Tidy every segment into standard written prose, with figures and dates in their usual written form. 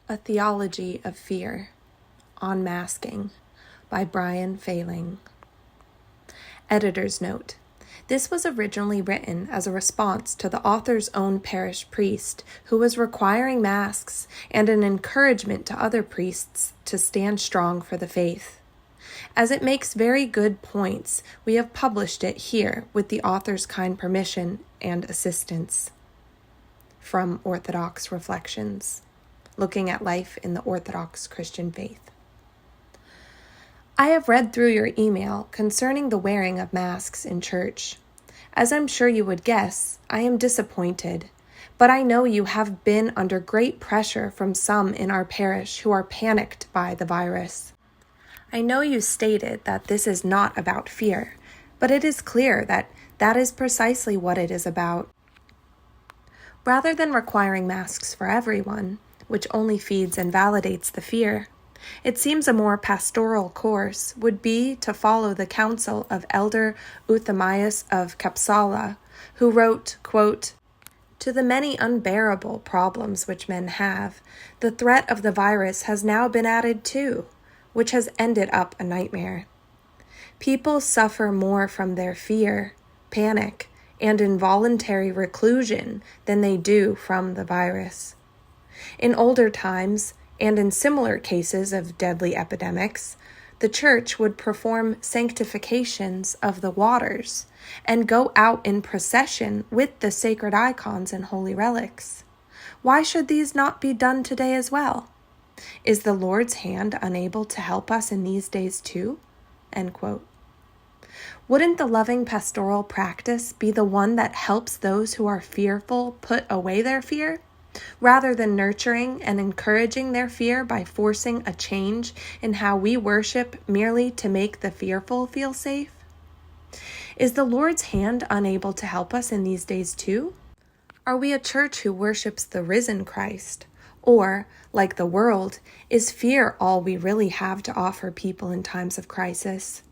A Theology of Fear, Unmasking, by Fahling. Editor's note. This was originally written as a response to the author's own parish priest, who was requiring masks, and an encouragement to other priests to stand strong for the faith. As it makes very good points, we have published it here with the author's kind permission and assistance. From Orthodox Reflections, looking at life in the Orthodox Christian faith. I have read through your email concerning the wearing of masks in church. As I'm sure you would guess, I am disappointed, but I know you have been under great pressure from some in our parish who are panicked by the virus. I know you stated that this is not about fear, but it is clear that that is precisely what it is about. Rather than requiring masks for everyone, which only feeds and validates the fear, it seems a more pastoral course would be to follow the counsel of Elder Euthamius of Capsala, who wrote, quote, "To the many unbearable problems which men have, the threat of the virus has now been added too, which has ended up a nightmare. People suffer more from their fear, panic, and involuntary reclusion than they do from the virus. In older times, and in similar cases of deadly epidemics, the Church would perform sanctifications of the waters and go out in procession with the sacred icons and holy relics. Why should these not be done today as well? Is the Lord's hand unable to help us in these days too?" End quote. Wouldn't the loving pastoral practice be the one that helps those who are fearful put away their fear, rather than nurturing and encouraging their fear by forcing a change in how we worship merely to make the fearful feel safe? Is the Lord's hand unable to help us in these days too? Are we a church who worships the risen Christ? Or, like the world, is fear all we really have to offer people in times of crisis?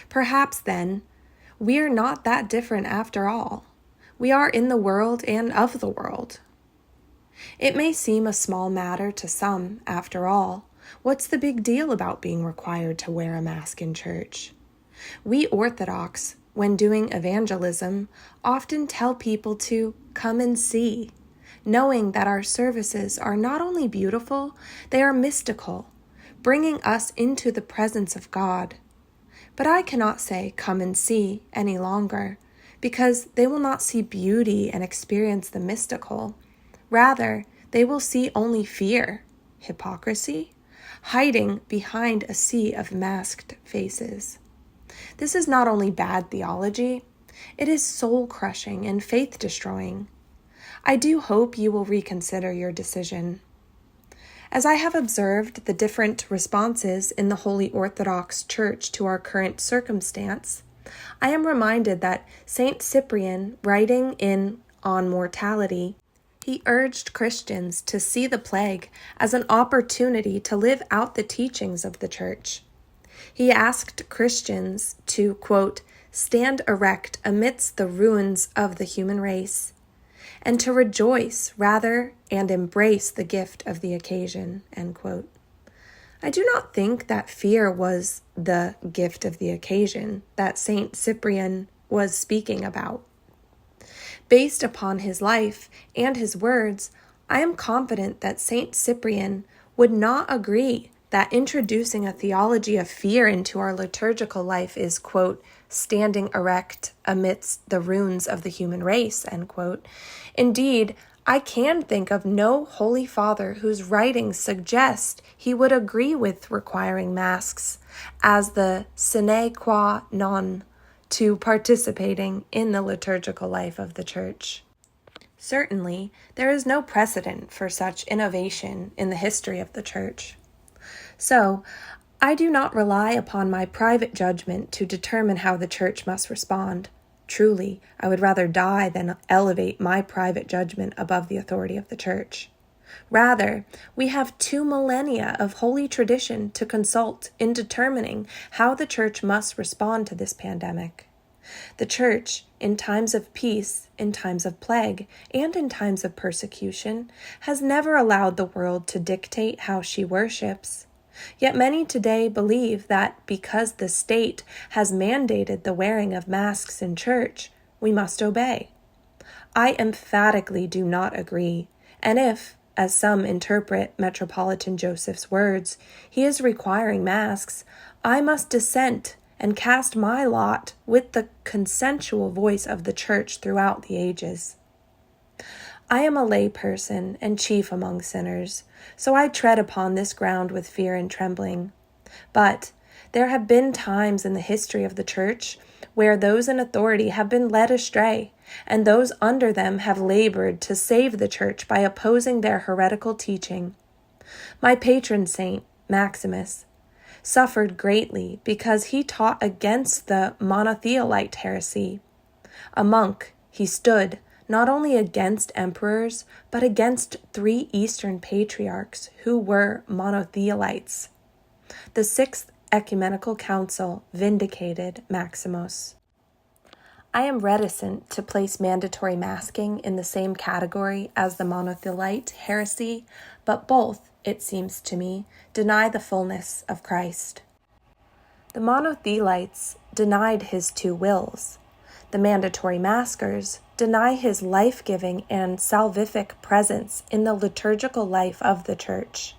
Perhaps, then, we are not that different after all. We are in the world and of the world. It may seem a small matter to some, after all. What's the big deal about being required to wear a mask in church? We Orthodox, when doing evangelism, often tell people to come and see, knowing that our services are not only beautiful, they are mystical, bringing us into the presence of God. But I cannot say come and see any longer, because they will not see beauty and experience the mystical. Rather, they will see only fear, hypocrisy, hiding behind a sea of masked faces. This is not only bad theology, it is soul-crushing and faith-destroying. I do hope you will reconsider your decision. As I have observed the different responses in the Holy Orthodox Church to our current circumstance, I am reminded that Saint Cyprian, writing in On Mortality, he urged Christians to see the plague as an opportunity to live out the teachings of the Church. He asked Christians to, quote, "stand erect amidst the ruins of the human race, and to rejoice rather and embrace the gift of the occasion," end quote. I do not think that fear was the gift of the occasion that Saint Cyprian was speaking about. Based upon his life and his words, I am confident that Saint Cyprian would not agree that introducing a theology of fear into our liturgical life is, quote, "standing erect amidst the ruins of the human race," end quote. Indeed, I can think of no Holy Father whose writings suggest he would agree with requiring masks as the sine qua non to participating in the liturgical life of the Church. Certainly, there is no precedent for such innovation in the history of the Church. So, I do not rely upon my private judgment to determine how the Church must respond. Truly, I would rather die than elevate my private judgment above the authority of the Church. Rather, we have 2 millennia of holy tradition to consult in determining how the Church must respond to this pandemic. The Church, in times of peace, in times of plague, and in times of persecution, has never allowed the world to dictate how she worships. Yet many today believe that because the state has mandated the wearing of masks in church, we must obey. I emphatically do not agree, and if, as some interpret Metropolitan Joseph's words, he is requiring masks, I must dissent and cast my lot with the consensual voice of the Church throughout the ages. I am a lay person and chief among sinners, so I tread upon this ground with fear and trembling. But there have been times in the history of the Church where those in authority have been led astray, and those under them have labored to save the Church by opposing their heretical teaching. My patron saint, Maximus, suffered greatly because he taught against the monothelite heresy. A monk, he stood not only against emperors, but against 3 Eastern patriarchs who were monothelites. The Sixth Ecumenical Council vindicated Maximus. I am reticent to place mandatory masking in the same category as the monothelite heresy, but both, it seems to me, deny the fullness of Christ. The monothelites denied his 2 wills. The mandatory maskers deny his life-giving and salvific presence in the liturgical life of the Church.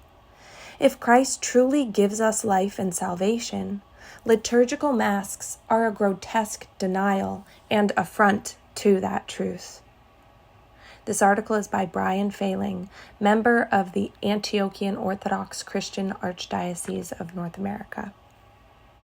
If Christ truly gives us life and salvation, liturgical masks are a grotesque denial and affront to that truth. This article is by Brian Fahling, member of the Antiochian Orthodox Christian Archdiocese of North America.